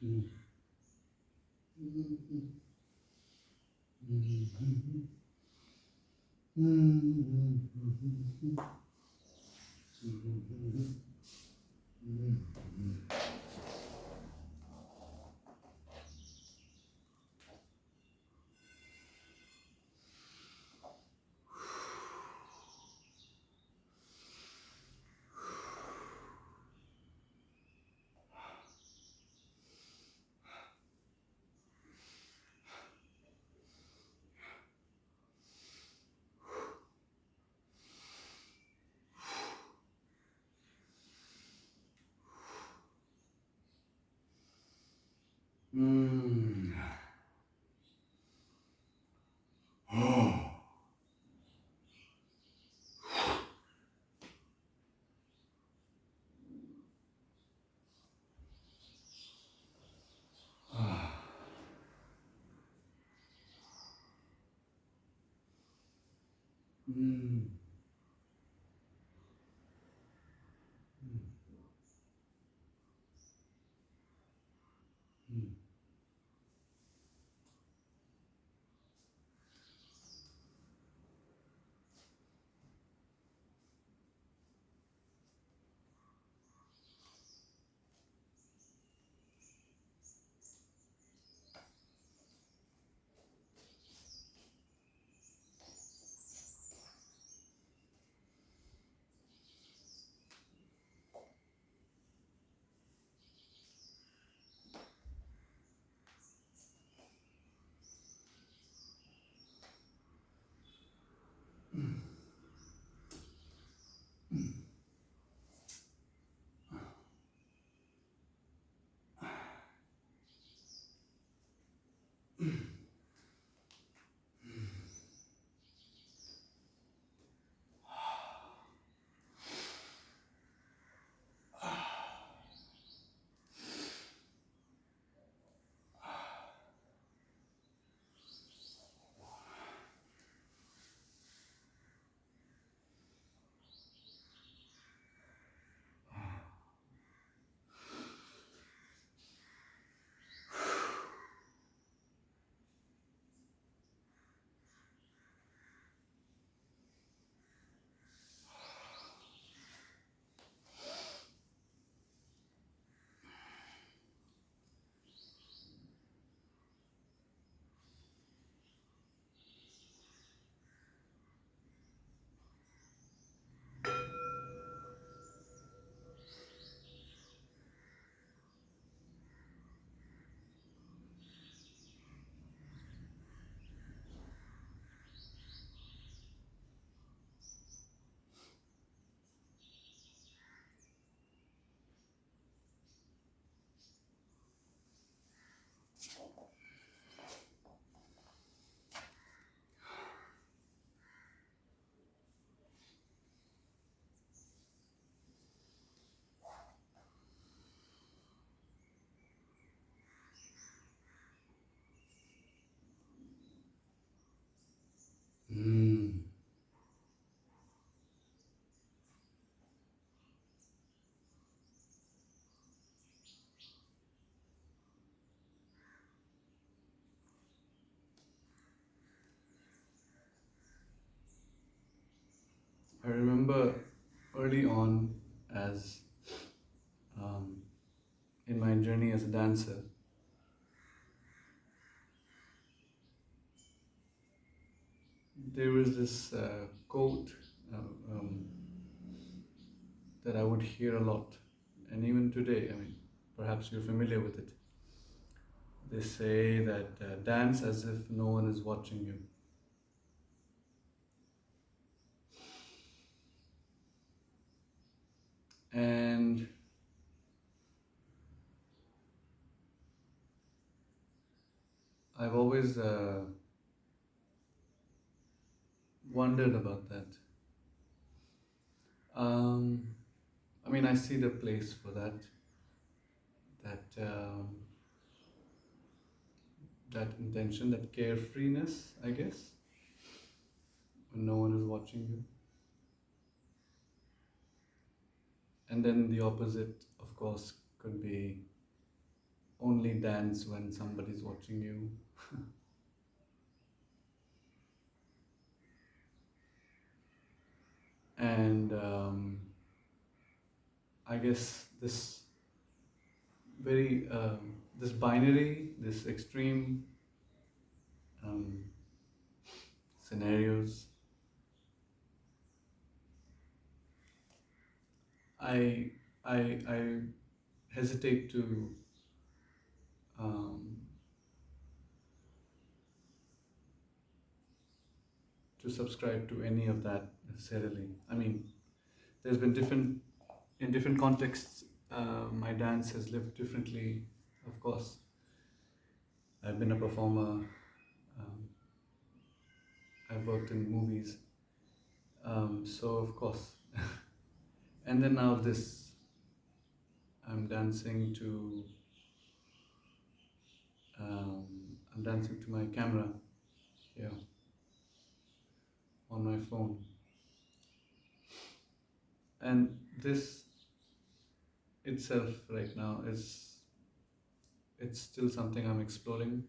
Mm. Mm. Mm. Mm. Mm. Oh. Mm. Mm. Mm. I remember early on, as um, in my journey as a dancer, there was this quote uh, um, that I would hear a lot, and even today, I mean, perhaps you're familiar with it. They say that dance as if no one is watching you. And I've always wondered about that. Um, I mean, I see the place for that intention, that carefreeness, I guess, when no one is watching you. And then the opposite, of course, could be only dance when somebody's watching you. And I guess this binary, this extreme um, scenarios, I I hesitate um, to subscribe to any of that necessarily. I mean, there's been different in different contexts. My dance has lived differently. Of course, I've been a performer. Um, I've worked in movies. So of course, and then now this, I'm dancing to I'm dancing to my camera here on my phone, and this itself right now is it's still something I'm exploring.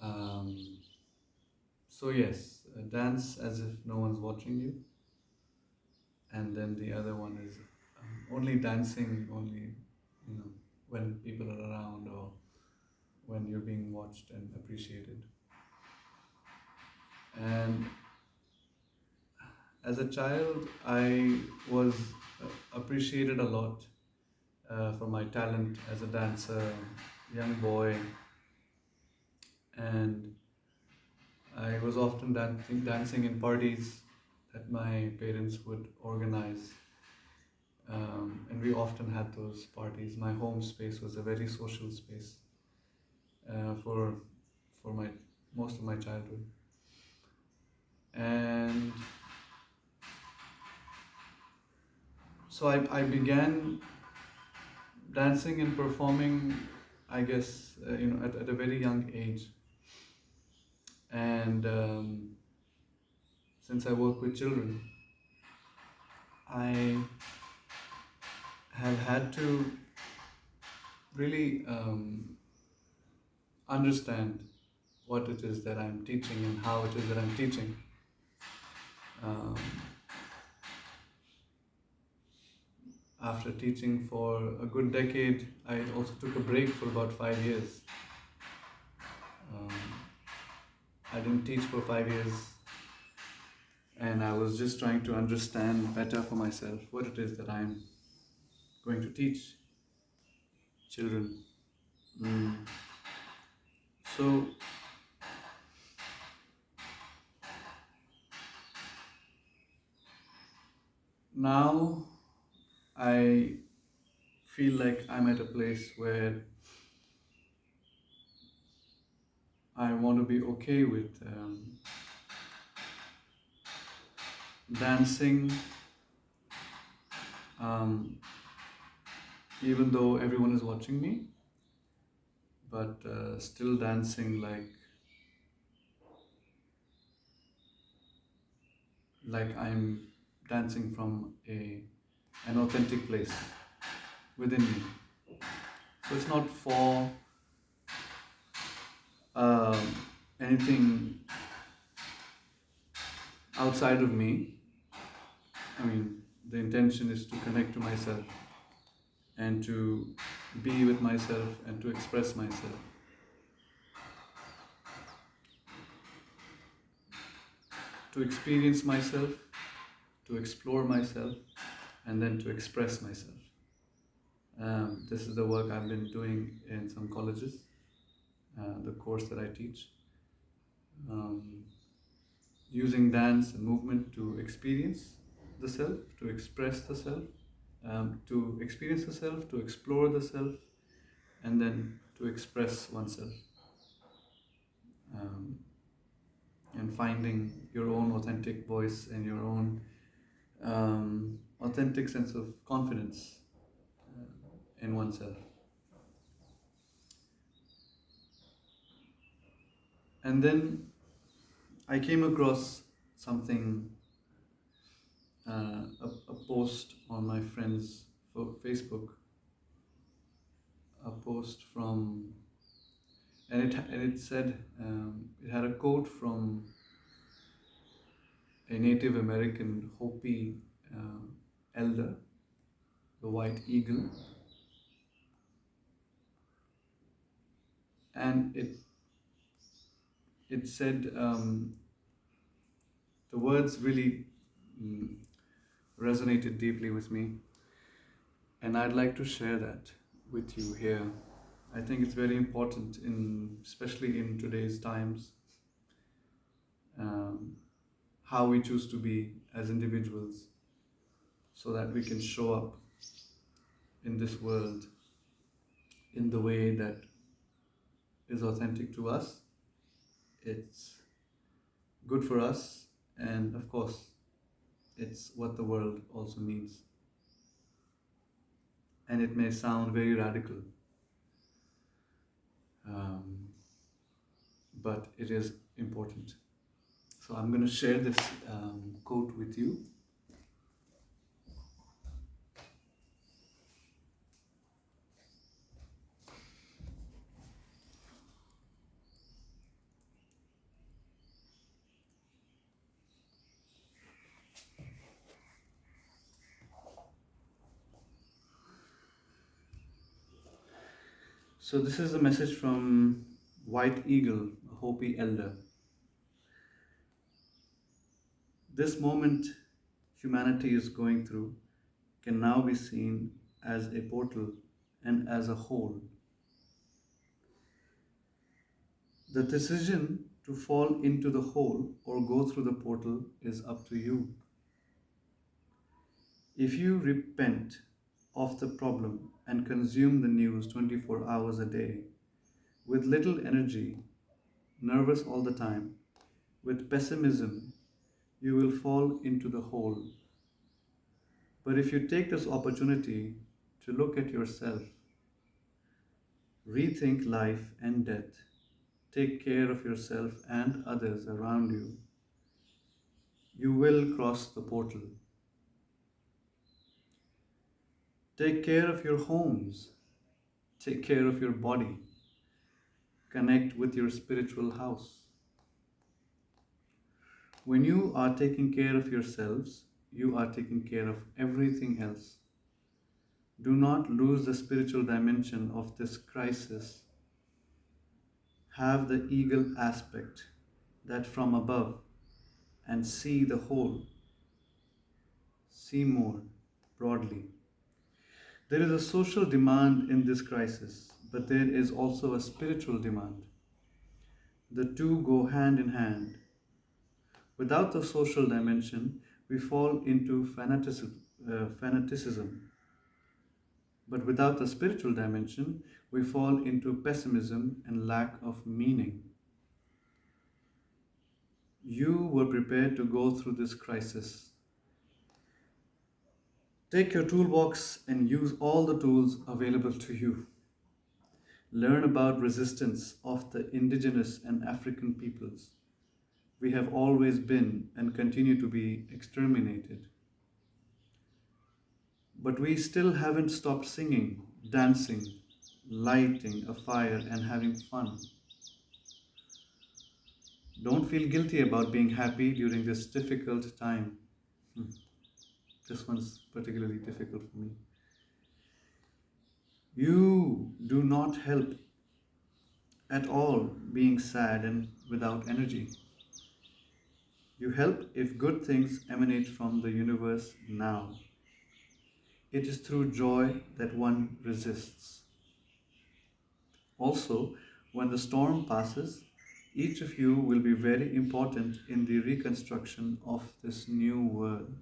Um, so yes, dance as if no one's watching you, and then the other one is only dancing only, when people are around or when you're being watched and appreciated. And as a child, I was appreciated a lot for my talent as a dancer, young boy, and I was often dancing in parties that my parents would organize, and we often had those parties. My home space was a very social space for my most of my childhood, and so I began dancing and performing, I guess, at a very young age. And since I work with children, I have had to really understand what it is that I'm teaching and how it is that I'm teaching. Um, After teaching for a good decade, I also took a break for about 5 years. Um, I didn't teach for 5 years, and I was just trying to understand better for myself what it is that I'm going to teach children. Mm. So now I feel like I'm at a place where I want to be okay with dancing, um, even though everyone is watching me, but still dancing like I'm dancing from an authentic place within me. So it's not for um, anything outside of me. I mean, the intention is to connect to myself and to be with myself and to express myself, to experience myself, to explore myself, and then to express myself. This is the work I've been doing in some colleges, the course that I teach, um, using dance and movement to experience the self, to express the self, to experience the self, to explore the self, and then to express oneself. Um, and finding your own authentic voice and your own authentic sense of confidence in oneself. And then I came across something, a post on my friend's Facebook, a post from, and it said, it had a quote from a Native American Hopi elder, the white eagle, and it said, the words really mm, resonated deeply with me, and I'd like to share that with you here. I think it's very important, especially in today's times, um, how we choose to be as individuals, so that we can show up in this world in the way that is authentic to us. It's good for us, and of course, it's what the world also needs. And it may sound very radical, um, but it is important. So I'm going to share this quote with you. So this is a message from White Eagle, a Hopi elder. This moment humanity is going through can now be seen as a portal and as a whole. The decision to fall into the hole or go through the portal is up to you. If you repent of the problem and consume the news 24 hours a day with little energy, nervous all the time, with pessimism, you will fall into the hole. But if you take this opportunity to look at yourself, rethink life and death, take care of yourself and others around you, you will cross the portal. Take care of your homes, take care of your body, connect with your spiritual house. When you are taking care of yourselves, you are taking care of everything else. Do not lose the spiritual dimension of this crisis. Have the eagle aspect, that from above, and see the whole, see more broadly. There is a social demand in this crisis, but there is also a spiritual demand. The two go hand in hand. Without the social dimension, we fall into fanaticism. But without the spiritual dimension, we fall into pessimism and lack of meaning. You were prepared to go through this crisis. Take your toolbox and use all the tools available to you. Learn about resistance of the indigenous and African peoples. We have always been and continue to be exterminated. But we still haven't stopped singing, dancing, lighting a fire, and having fun. Don't feel guilty about being happy during this difficult time. Hmm, This one's particularly difficult for me. You do not help at all being sad and without energy. You help if good things emanate from the universe now. It is through joy that one resists. Also, when the storm passes, each of you will be very important in the reconstruction of this new world.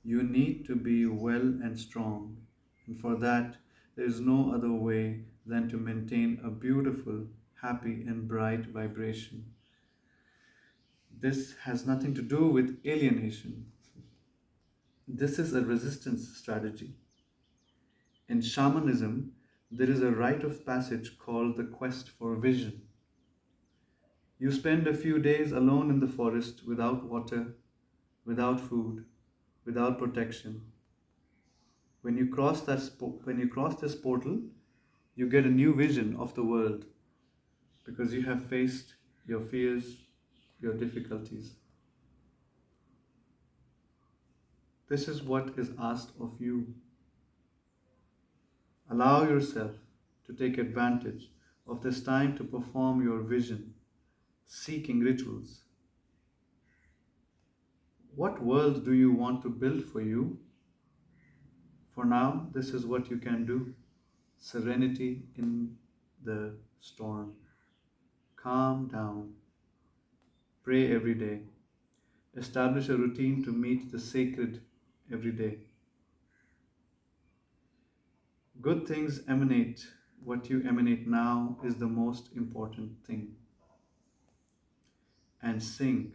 You need to be well and strong, and for that, there is no other way than to maintain a beautiful, happy, and bright vibration. This has nothing to do with alienation. This is a resistance strategy. In shamanism, there is a rite of passage called the quest for vision. You spend a few days alone in the forest without water, without food, without protection. When you cross this portal, you get a new vision of the world because you have faced your fears, your difficulties. This is what is asked of you. Allow yourself to take advantage of this time to perform your vision, seeking rituals. What world do you want to build for you? For now, this is what you can do: serenity in the storm. Calm down. Pray every day. Establish a routine to meet the sacred every day. Good things emanate. What you emanate now is the most important thing. And sing,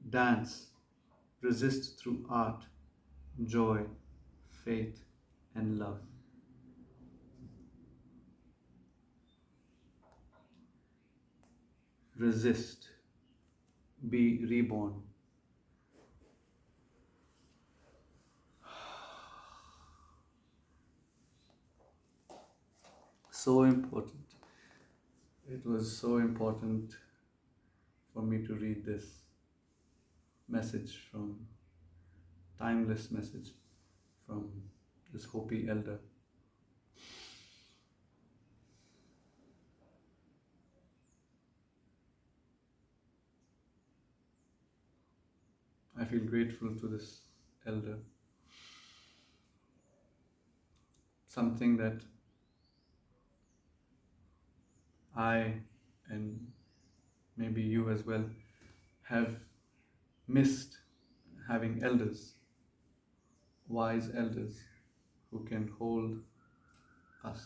dance, resist through art, joy, faith, and love. Resist, be reborn. So important. It was so important for me to read this message timeless message from this Hopi elder. I feel grateful to this elder. Something that I, and maybe you as well, have missed: having elders, wise elders, who can hold us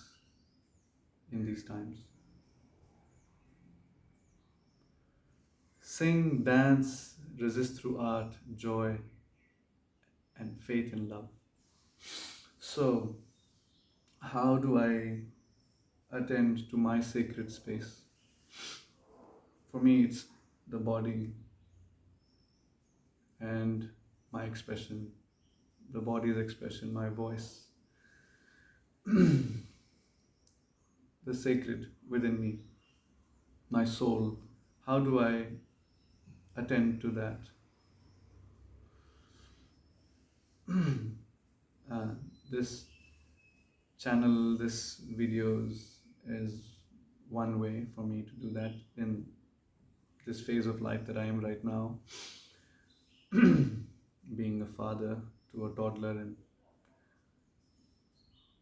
in these times. Sing, dance, resist through art, joy, and faith and love. So, how do I attend to my sacred space? For me, it's the body and my expression, the body's expression, my voice, the sacred within me, my soul. How do I attend to that? uh, this channel, this videos is one way for me to do that in this phase of life that I am right now, being a father to a toddler and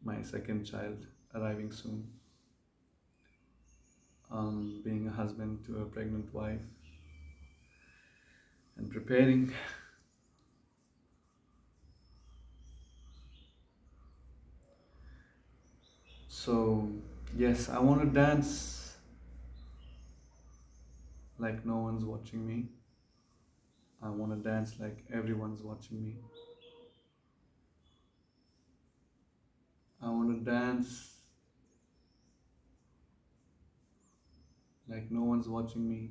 my second child arriving soon, being a husband to a pregnant wife, and preparing. So, yes, I want to dance like no one's watching me. I want to dance like everyone's watching me. I want to dance like no one's watching me,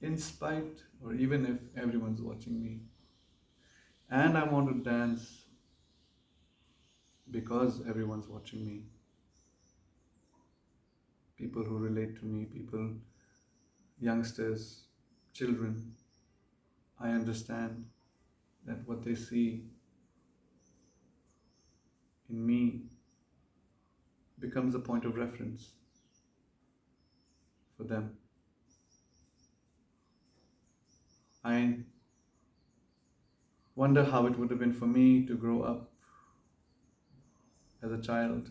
in spite or even if everyone's watching me. And I want to dance because everyone's watching me. People who relate to me, people, youngsters, children, I understand that what they see in me becomes a point of reference for them. I wonder how it would have been for me to grow up as a child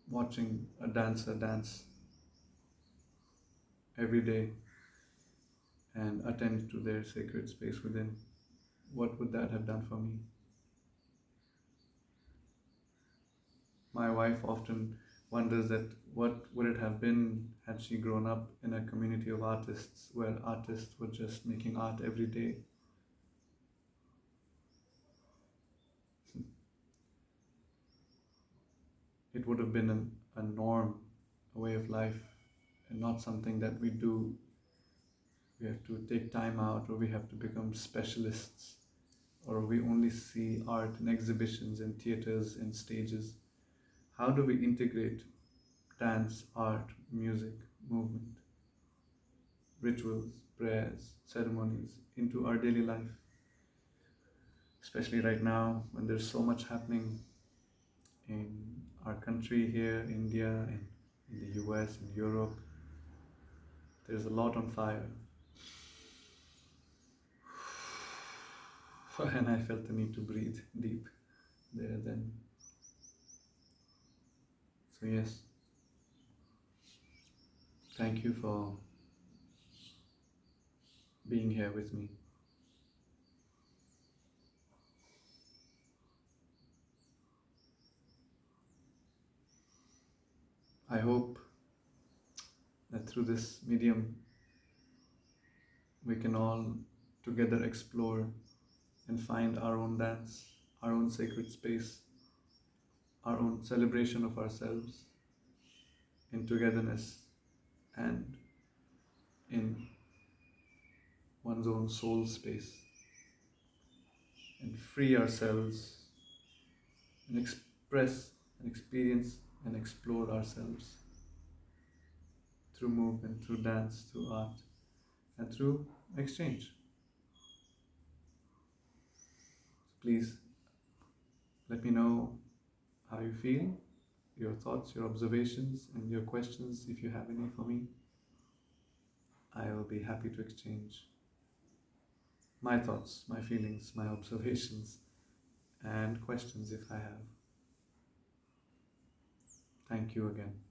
watching a dancer dance every day and attend to their sacred space within. What would that have done for me? My wife often wonders that what would it have been had she grown up in a community of artists where artists were just making art every day. It would have been a norm, a way of life, and not something that we do we have to take time out, or we have to become specialists, or we only see art in exhibitions and theaters and stages. How do we integrate dance, art, music, movement, rituals, prayers, ceremonies into our daily life? Especially right now when there's so much happening in our country here, India, and in the US and Europe. There's a lot on fire. And I felt the need to breathe deep there then. So, yes, thank you for being here with me. I hope that through this medium, we can all together explore and find our own dance, our own sacred space, our own celebration of ourselves in togetherness and in one's own soul space, and free ourselves and express and experience and explore ourselves through movement, through dance, through art, and through exchange. Please let me know how you feel, your thoughts, your observations, and your questions if you have any for me. I will be happy to exchange my thoughts, my feelings, my observations, and questions if I have. Thank you again.